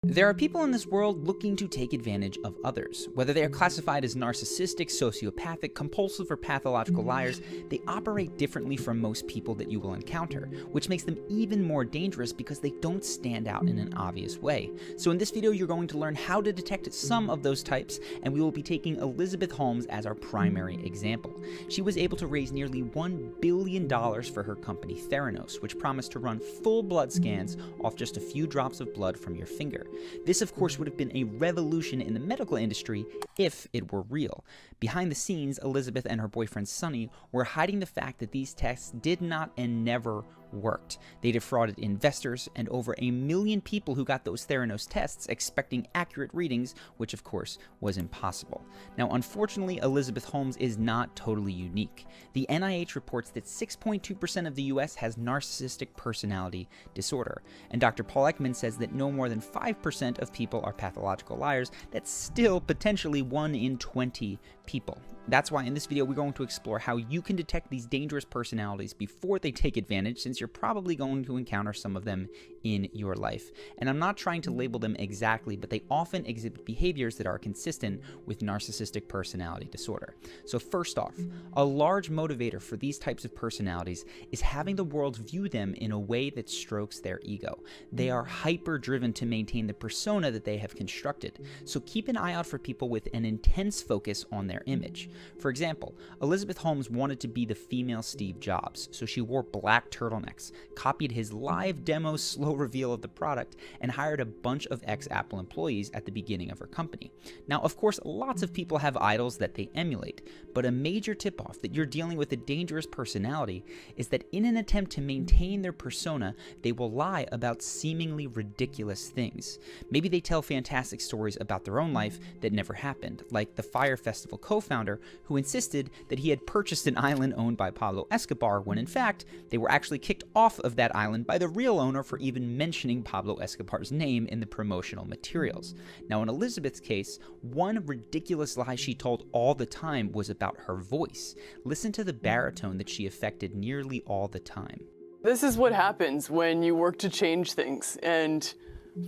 There are people in this world looking to take advantage of others. Whether they are classified as narcissistic, sociopathic, compulsive, or pathological liars, they operate differently from most people that you will encounter, which makes them even more dangerous because they don't stand out in an obvious way. So in this video, you're going to learn how to detect some of those types, and we will be taking Elizabeth Holmes as our primary example. She was able to raise nearly $1 billion for her company Theranos, which promised to run full blood scans off just a few drops of blood from your finger. This, of course, would have been a revolution in the medical industry if it were real. Behind the scenes, Elizabeth and her boyfriend Sonny were hiding the fact that these tests did not and never worked. They defrauded investors and over 1 million people who got those Theranos tests expecting accurate readings, which of course was impossible. Now, unfortunately, Elizabeth Holmes is not totally unique. The NIH reports that 6.2% of the US has narcissistic personality disorder, and Dr. Paul Ekman says that no more than 5% of people are pathological liars. That's still potentially 1 in 20 people. That's why in this video, we're going to explore how you can detect these dangerous personalities before they take advantage, since you're probably going to encounter some of them in your life. And I'm not trying to label them exactly, but they often exhibit behaviors that are consistent with narcissistic personality disorder. So first off, a large motivator for these types of personalities is having the world view them in a way that strokes their ego. They are hyper-driven to maintain the persona that they have constructed. So keep an eye out for people with an intense focus on their image. For example, Elizabeth Holmes wanted to be the female Steve Jobs, so she wore black turtlenecks, copied his live demo slow reveal of the product, and hired a bunch of ex-Apple employees at the beginning of her company. Now, of course, lots of people have idols that they emulate, but a major tip-off that you're dealing with a dangerous personality is that in an attempt to maintain their persona, they will lie about seemingly ridiculous things. Maybe they tell fantastic stories about their own life that never happened, like the Fire Festival co-founder who insisted that he had purchased an island owned by Pablo Escobar when in fact they were actually kicked off of that island by the real owner for even mentioning Pablo Escobar's name in the promotional materials. Now in Elizabeth's case, one ridiculous lie she told all the time was about her voice. Listen to the baritone that she affected nearly all the time. This is what happens when you work to change things, and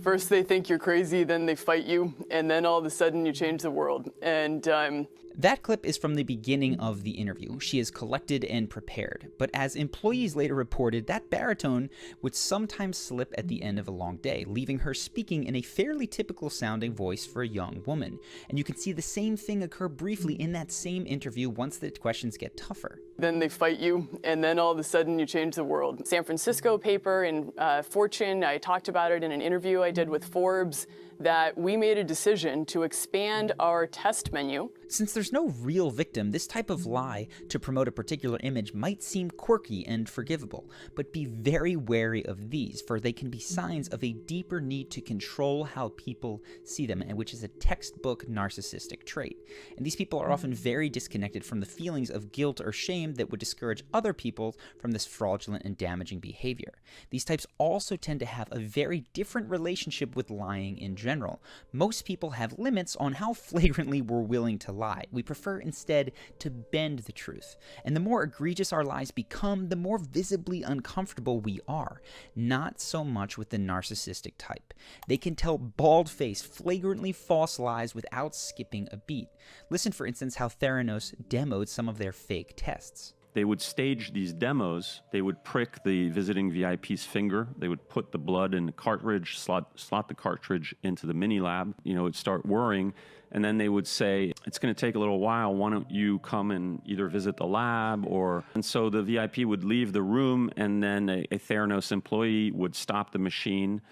first they think you're crazy, then they fight you, and then all of a sudden you change the world. And that clip is from the beginning of the interview. She is collected and prepared, but as employees later reported, that baritone would sometimes slip at the end of a long day, leaving her speaking in a fairly typical sounding voice for a young woman. And you can see the same thing occur briefly in that same interview once the questions get tougher. Then they fight you, and then all of a sudden you change the world. San Francisco paper in Fortune, I talked about it in an interview I did with Forbes, that we made a decision to expand our test menu. Since there's no real victim, this type of lie to promote a particular image might seem quirky and forgivable, but be very wary of these, for they can be signs of a deeper need to control how people see them, and which is a textbook narcissistic trait. And these people are often very disconnected from the feelings of guilt or shame that would discourage other people from this fraudulent and damaging behavior. These types also tend to have a very different relationship with lying in general. Most people have limits on how flagrantly we're willing to lie. We prefer instead to bend the truth. And the more egregious our lies become, the more visibly uncomfortable we are. Not so much with the narcissistic type. They can tell bald-faced, flagrantly false lies without skipping a beat. Listen, for instance, how Theranos demoed some of their fake tests. They would stage these demos. They would prick the visiting VIP's finger. They would put the blood in the cartridge, slot the cartridge into the mini lab. You know, it'd start whirring. And then they would say, it's going to take a little while. Why don't you come and either visit the lab or... And so the VIP would leave the room, and then a Theranos employee would stop the machine,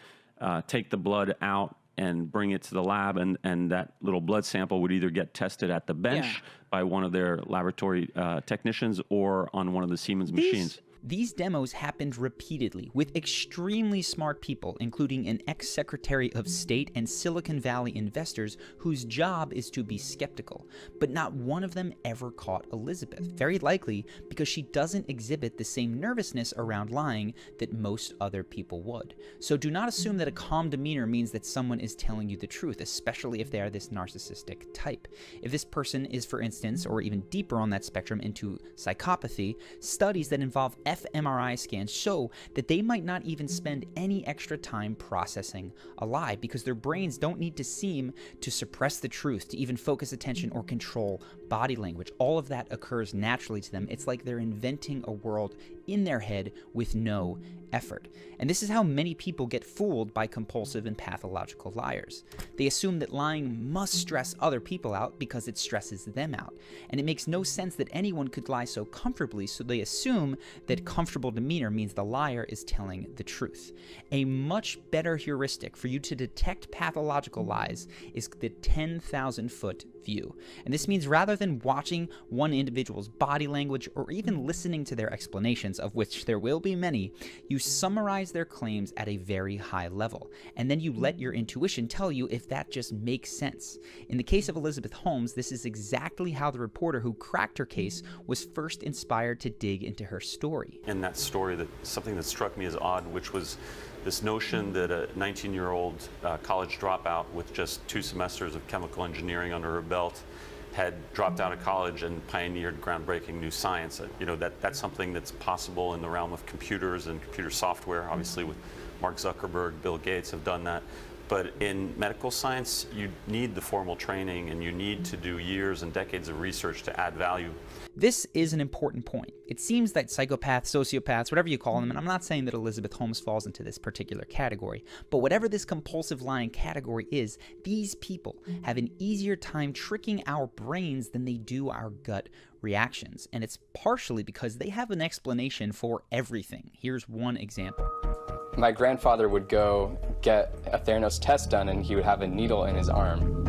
take the blood out, and bring it to the lab, and that little blood sample would either get tested at the bench by one of their laboratory technicians or on one of the Siemens machines. These demos happened repeatedly with extremely smart people, including an ex-Secretary of State and Silicon Valley investors whose job is to be skeptical. But not one of them ever caught Elizabeth, very likely because she doesn't exhibit the same nervousness around lying that most other people would. So do not assume that a calm demeanor means that someone is telling you the truth, especially if they are this narcissistic type. If this person is, for instance, or even deeper on that spectrum into psychopathy, studies that involve fMRI scans show that they might not even spend any extra time processing a lie because their brains don't need to seem to suppress the truth, to even focus attention or control body language. All of that occurs naturally to them. It's like they're inventing a world in their head with no effort. And this is how many people get fooled by compulsive and pathological liars. They assume that lying must stress other people out because it stresses them out. And it makes no sense that anyone could lie so comfortably, so they assume that comfortable demeanor means the liar is telling the truth. A much better heuristic for you to detect pathological lies is the 10,000-foot view. And this means rather than watching one individual's body language or even listening to their explanations, of which there will be many, you summarize their claims at a very high level, and then you let your intuition tell you if that just makes sense. In the case of Elizabeth Holmes, this is exactly how the reporter who cracked her case was first inspired to dig into her story. In that story, something that struck me as odd, which was this notion that a 19-year-old college dropout with just 2 semesters of chemical engineering under her belt had dropped out of college and pioneered groundbreaking new science. That's something that's possible in the realm of computers and computer software. Obviously, with Mark Zuckerberg, Bill Gates have done that. But in medical science, you need the formal training and you need to do years and decades of research to add value. This is an important point. It seems that psychopaths, sociopaths, whatever you call them, and I'm not saying that Elizabeth Holmes falls into this particular category, but whatever this compulsive lying category is, these people have an easier time tricking our brains than they do our gut reactions. And it's partially because they have an explanation for everything. Here's one example. My grandfather would go get a Theranos test done and he would have a needle in his arm.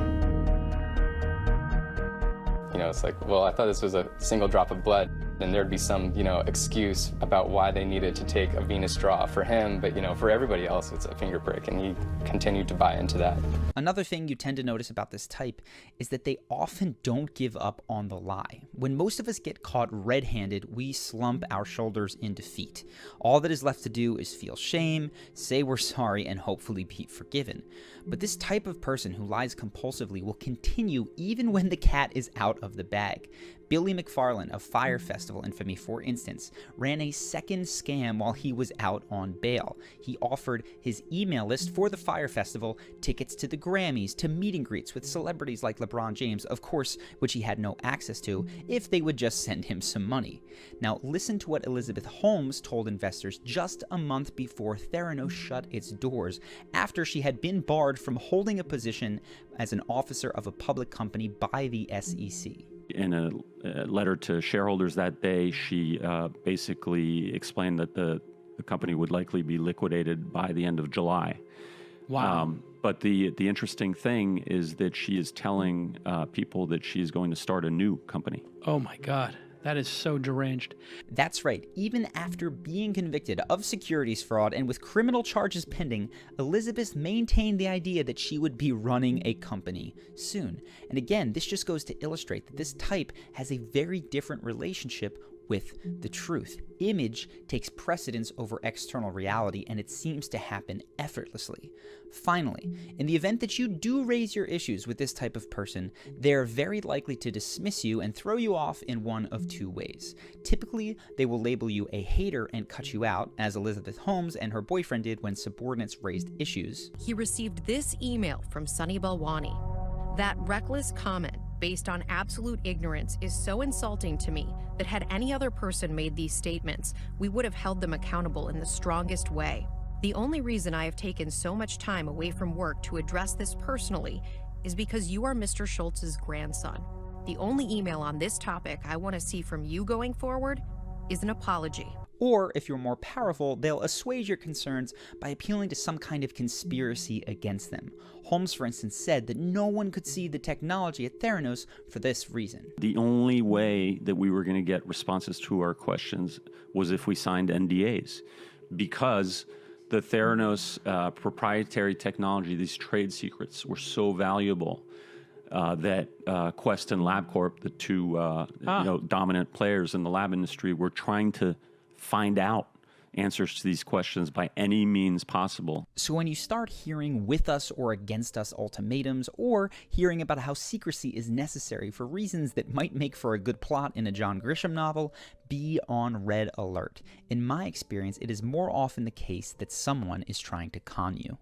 It's like, well, I thought this was a single drop of blood, and there'd be some, excuse about why they needed to take a venous draw for him, but, for everybody else, it's a finger prick, and he continued to buy into that. Another thing you tend to notice about this type is that they often don't give up on the lie. When most of us get caught red-handed, we slump our shoulders in defeat. All that is left to do is feel shame, say we're sorry, and hopefully be forgiven. But this type of person who lies compulsively will continue even when the cat is out of the bag. Billy McFarland of Fyre Festival infamy, for instance, ran a second scam while he was out on bail. He offered his email list for the Fyre Festival tickets to the Grammys, to meet and greets with celebrities like LeBron James, of course, which he had no access to, if they would just send him some money. Now, listen to what Elizabeth Holmes told investors just a month before Theranos shut its doors, after she had been barred from holding a position as an officer of a public company by the SEC. In a letter to shareholders that day, she basically explained that the company would likely be liquidated by the end of July. Wow. But the interesting thing is that she is telling people that she is going to start a new company. Oh my God. That is so deranged. That's right. Even after being convicted of securities fraud and with criminal charges pending, Elizabeth maintained the idea that she would be running a company soon. And again, this just goes to illustrate that this type has a very different relationship with the truth. Image takes precedence over external reality, and it seems to happen effortlessly. Finally, in the event that you do raise your issues with this type of person, they're very likely to dismiss you and throw you off in one of 2 ways. Typically, they will label you a hater and cut you out, as Elizabeth Holmes and her boyfriend did when subordinates raised issues. He received this email from Sunny Balwani. That reckless comment based on absolute ignorance is so insulting to me that had any other person made these statements, we would have held them accountable in the strongest way. The only reason I have taken so much time away from work to address this personally is because you are Mr. Schultz's grandson. The only email on this topic I want to see from you going forward is an apology. Or, if you're more powerful, they'll assuage your concerns by appealing to some kind of conspiracy against them. Holmes, for instance, said that no one could see the technology at Theranos for this reason. The only way that we were going to get responses to our questions was if we signed NDAs, because the Theranos proprietary technology, these trade secrets, were so valuable that Quest and LabCorp, the 2 dominant players in the lab industry, were trying to find out answers to these questions by any means possible. So when you start hearing with us or against us ultimatums, or hearing about how secrecy is necessary for reasons that might make for a good plot in a John Grisham novel, be on red alert. In my experience, it is more often the case that someone is trying to con you.